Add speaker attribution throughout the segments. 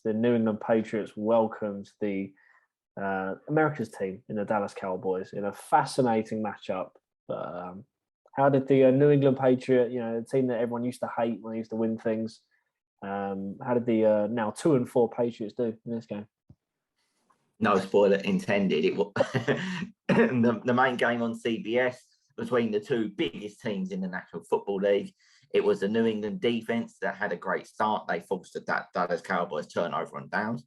Speaker 1: the New England Patriots welcomed the America's team in the Dallas Cowboys in a fascinating matchup. But how did the New England Patriot, the team that everyone used to hate when they used to win things, how did the now 2-4 Patriots do in this game?
Speaker 2: No spoiler intended. It was the main game on CBS between the two biggest teams in the National Football League. It was the New England defense that had a great start. They forced the Dallas Cowboys turnover on downs.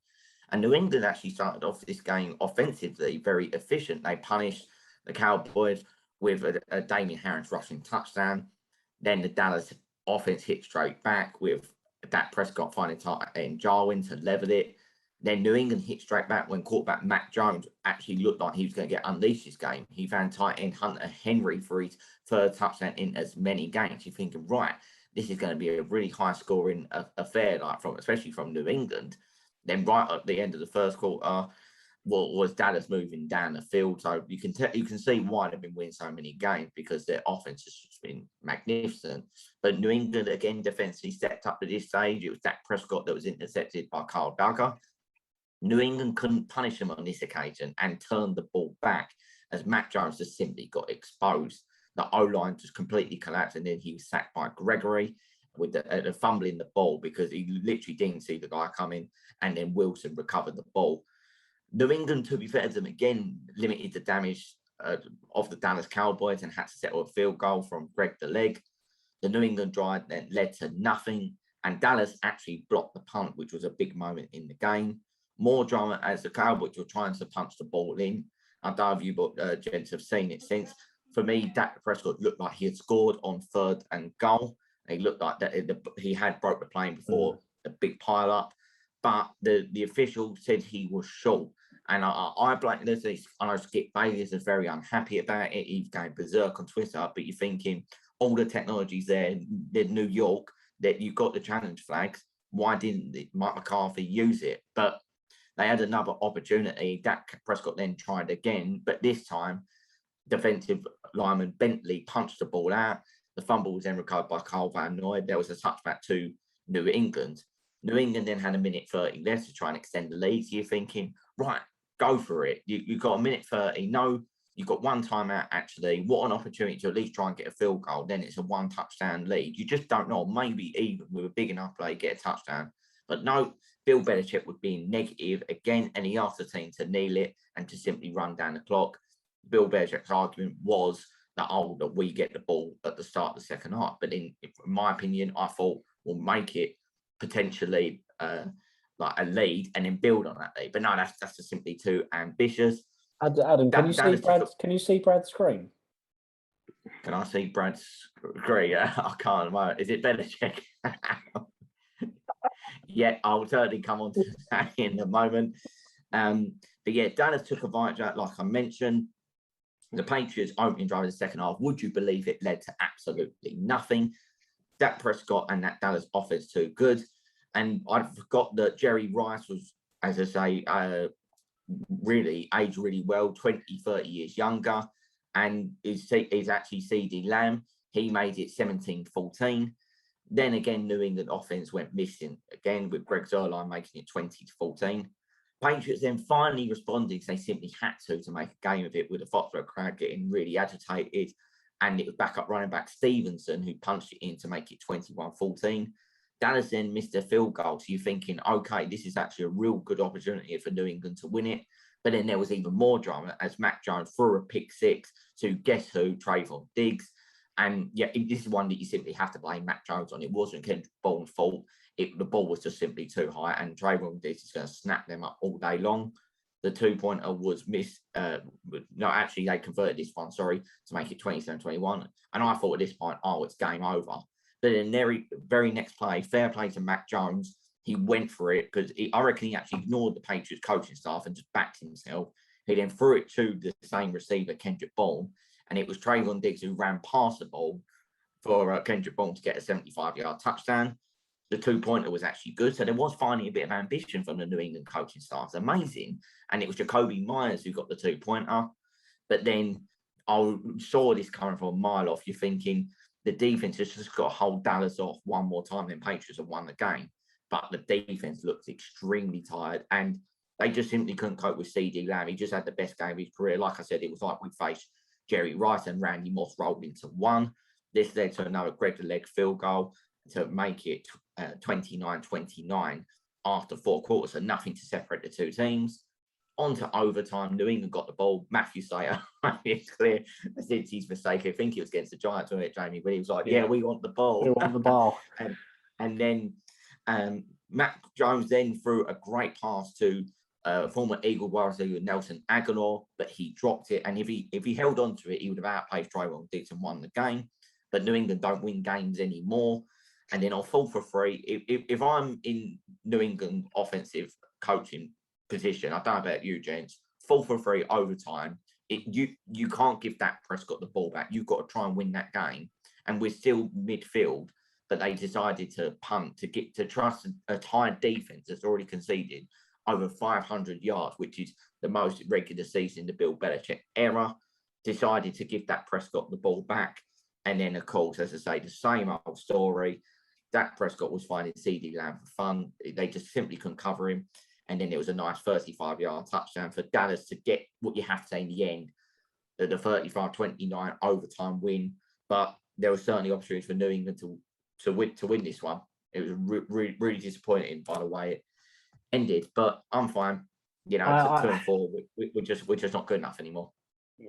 Speaker 2: And New England actually started off this game offensively very efficient. They punished the Cowboys with a Damian Harris rushing touchdown. Then the Dallas offense hit straight back with Dak Prescott finding tight end Jarwin to level it. Then New England hit straight back when quarterback Mac Jones actually looked like he was going to get unleashed this game. He found tight end Hunter Henry for his third touchdown in as many games. You're thinking, right, this is going to be a really high scoring affair, especially from New England. Then right at the end of the first quarter, was Dallas moving down the field. So you can see why they've been winning so many games, because their offense has just been magnificent. But New England again defensively stepped up to this stage. It was Dak Prescott that was intercepted by Kyle Duggar. New England couldn't punish him on this occasion and turned the ball back as Mac Jones just simply got exposed. The O-line just completely collapsed, and then he was sacked by Gregory with the fumbling the ball because he literally didn't see the guy coming, and then Wilson recovered the ball. New England, to be fair to them, again, limited the damage of the Dallas Cowboys and had to settle a field goal from Greg the Leg. The New England drive then led to nothing, and Dallas actually blocked the punt, which was a big moment in the game. More drama as the Cowboys were trying to punch the ball in. I don't know if you gents have seen it since. For me, Dak Prescott looked like he had scored on 3rd and goal. He looked like that he had broke the plane before the big pile up. But the official said he was short. And I blame this. I know Skip Bayless is very unhappy about it. He's going berserk on Twitter. But you're thinking, all the technology's there in New York, that you've got the challenge flags. Why didn't Mike McCarthy use it? But they had another opportunity. Dak Prescott then tried again, but this time, defensive lineman Bentley punched the ball out. The fumble was then recovered by Carl Van Noy. There was a touchback to New England. New England then had 1:30 left to try and extend the lead. So you're thinking, right, go for it. You've got 1:30. No, you've got one timeout, actually. What an opportunity to at least try and get a field goal. Then it's a 1 touchdown lead. You just don't know. Maybe even with a big enough play, get a touchdown. But no, Bill Belichick would be negative again, and he asked the team to kneel it and to simply run down the clock. Bill Belichick's argument was that we get the ball at the start of the second half. But in my opinion, I thought we'll make it potentially like a lead and then build on that lead. But no, that's just simply too ambitious.
Speaker 1: Adam, can you see Brad's screen?
Speaker 2: Can I see Brad's screen? I can't. Is it Belichick? Yeah, I'll certainly come on to that in a moment. But yeah, Dallas took a advantage, like I mentioned. The Patriots opening drive in the second half, would you believe it, led to absolutely nothing. Dak Prescott and that Dallas offense too good. And I forgot that Jerry Rice was, as I say, really aged really well, 20, 30 years younger. And is actually CD Lamb. He made it 17-14. Then again, New England offense went missing again with Greg Zuerlein making it 20-14. Patriots then finally responded because they simply had to make a game of it, with the Foxborough crowd getting really agitated. And it was backup running back Stevenson who punched it in to make it 21-14. Dallas then missed a field goal. So you're thinking, okay, this is actually a real good opportunity for New England to win it. But then there was even more drama as Mac Jones threw a pick six to guess who? Trayvon Diggs. And yeah, this is one that you simply have to blame Mac Jones on. It wasn't Kendrick Bourne's fault. The ball was just simply too high, and Trayvon Diggs is going to snap them up all day long. The 2-pointer was missed. No, actually, they converted this one, to make it 27-21. And I thought at this point, it's game over. But in the very next play, fair play to Mac Jones, he went for it because I reckon he actually ignored the Patriots coaching staff and just backed himself. He then threw it to the same receiver, Kendrick Bourne, and it was Trayvon Diggs who ran past the ball for Kendrick Bourne to get a 75-yard touchdown. The 2-pointer was actually good. So there was finally a bit of ambition from the New England coaching staff. It's amazing. And it was Jacoby Myers who got the 2-pointer. But then I saw this coming from a mile off. You're thinking the defense has just got to hold Dallas off one more time, then Patriots have won the game. but the defense looked extremely tired, and they just simply couldn't cope with CD Lamb. He just had the best game of his career. Like I said, it was like we faced Jerry Rice and Randy Moss rolled into one. This led to another Greg-leg field goal to make it 29-29 after 4 quarters, and nothing to separate the two teams. On to overtime. New England got the ball. Matthew Slater made it clear since his mistake. I think it was against the Giants, wasn't it, Jamie? When he was like, "Yeah, we want the ball.
Speaker 1: We want the ball."
Speaker 2: and then Matt Jones then threw a great pass to former Eagle wide receiver Nelson Aguilar, but he dropped it. And if he held on to it, he would have outpaced Trayvon Diggs and won the game. But New England don't win games anymore. And then on 4 for 3, if I'm in New England offensive coaching position, I don't know about you, gents, 4 for 3 overtime, you can't give Dak Prescott the ball back. You've got to try and win that game. And we're still midfield, but they decided to punt to trust a tired defense that's already conceded over 500 yards, which is the most regular season in the Bill Belichick era. Decided to give Dak Prescott the ball back. And then, of course, as I say, the same old story. Dak Prescott was finding CD Lamb for fun. They just simply couldn't cover him. And then it was a nice 35-yard touchdown for Dallas to get what you have to say in the end, the 35-29 overtime win. But there was certainly opportunities for New England to win this one. It was really disappointing by the way it ended. But I'm fine. You know, 2 and 4, we're just not good enough anymore.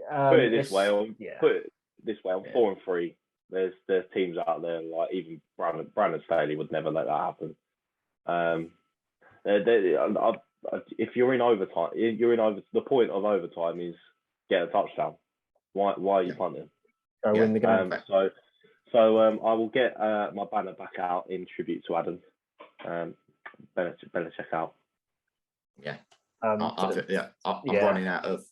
Speaker 3: Put it this way, on 4 and 3. There's teams out there like even Brandon Staley would never let that happen. If you're in overtime, the point of overtime is get a touchdown. Why are you punting?
Speaker 1: Go win the game.
Speaker 3: So I will get my banner back out in tribute to Adam. Belichick out.
Speaker 2: Yeah. I'm running out of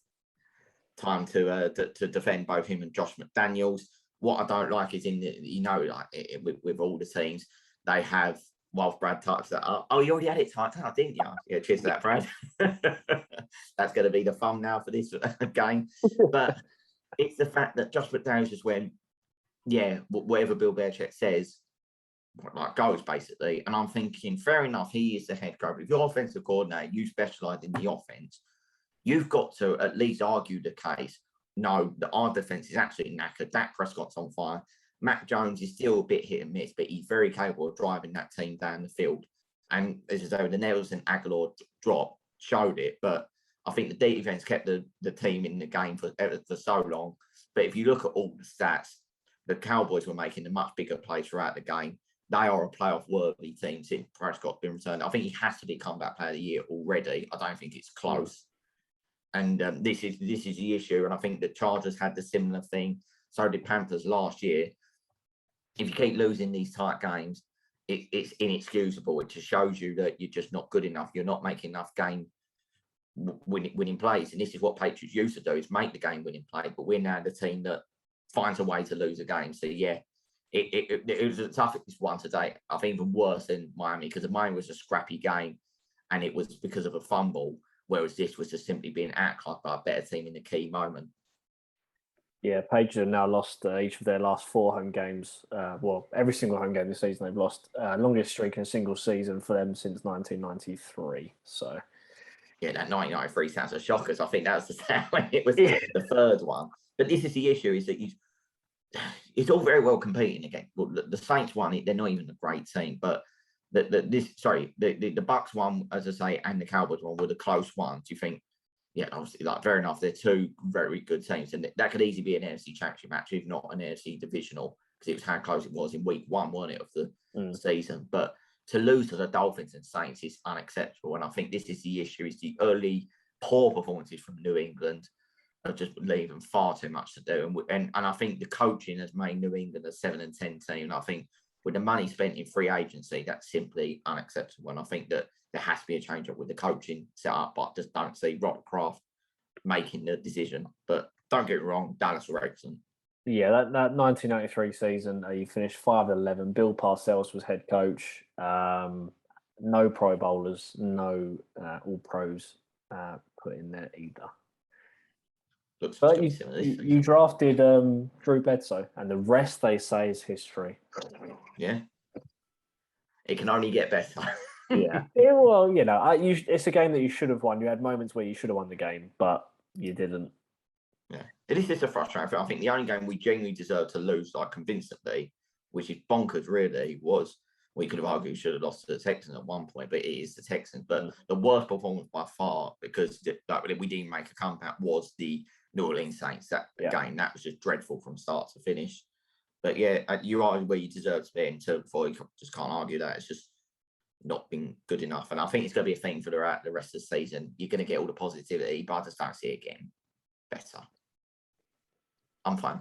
Speaker 2: time to defend both him and Josh McDaniels. What I don't like is with all the teams, they have, whilst Brad touched that up, oh, you already had it typed out, didn't you? Yeah, cheers to that, Brad. That's going to be the thumbnail for this game. But it's the fact that Josh McDaniels just went, yeah, whatever Bill Belichick says, like goes basically. And I'm thinking, fair enough, he is the head coach. If you're offensive coordinator, you specialise in the offense, you've got to at least argue the case. No, our defense is absolutely knackered. Dak Prescott's on fire. Matt Jones is still a bit hit and miss, but he's very capable of driving that team down the field. And as I say, the Nelson Aguilar drop showed it, but I think the defense kept the team in the game for so long. But if you look at all the stats, the Cowboys were making a much bigger play throughout the game. They are a playoff-worthy team since Prescott's been returned. I think he has to be comeback player of the year already. I don't think it's close. And this is the issue. And I think the Chargers had the similar thing. So did Panthers last year. If you keep losing these tight games, it's inexcusable. It just shows you that you're just not good enough. You're not making enough game winning plays. And this is what Patriots used to do, is make the game winning play. But we're now the team that finds a way to lose a game. So, yeah, it was the toughest one today. I think even worse than Miami, because Miami was a scrappy game and it was because of a fumble, whereas this was just simply being outclassed by a better team in the key moment.
Speaker 1: Yeah, Patriots have now lost each of their last 4 home games. Every single home game this season they've lost. Longest streak in a single season for them since 1993. So,
Speaker 2: yeah, that 1993 sounds a shocker. I think that was the sound when it was the third one. But this is the issue: is that it's all very well competing again. Well, the Saints won it; they're not even a great team, but the Bucks won, as I say, and the Cowboys won were the close ones. You think? Yeah, obviously, fair enough. They're 2 very good teams, and that could easily be an NFC Championship match, if not an NFC divisional, because it was how close it was in week 1, wasn't it, of the season. But to lose to the Dolphins and Saints is unacceptable, and I think this is the issue: is the early poor performances from New England are just leaving far too much to do, and I think the coaching has made New England a 7-10 team. And I think with the money spent in free agency, that's simply unacceptable. And I think that there has to be a change up with the coaching set up, but I just don't see Robert Kraft making the decision. But don't get it wrong, Dallas were excellent.
Speaker 1: Yeah, that 1993 season, he finished 5-11. Bill Parcells was head coach. No Pro Bowlers, no All Pros put in there either. But you drafted Drew Bledsoe, and the rest, they say, is history.
Speaker 2: Yeah. It can only get better.
Speaker 1: Yeah. Well, it's a game that you should have won. You had moments where you should have won the game, but you didn't.
Speaker 2: Yeah, it is just a frustrating thing. I think the only game we genuinely deserved to lose, like convincingly, which is bonkers, really, was we could have argued should have lost to the Texans at one point, but it is the Texans. But the worst performance by far, because we didn't make a comeback, was the New Orleans Saints. That game, that was just dreadful from start to finish. But yeah, you are where you deserve to be in terms of, you just can't argue that. It's just not been good enough. And I think it's going to be a thing for the rest of the season. You're going to get all the positivity, but I just don't see it getting better. I'm fine.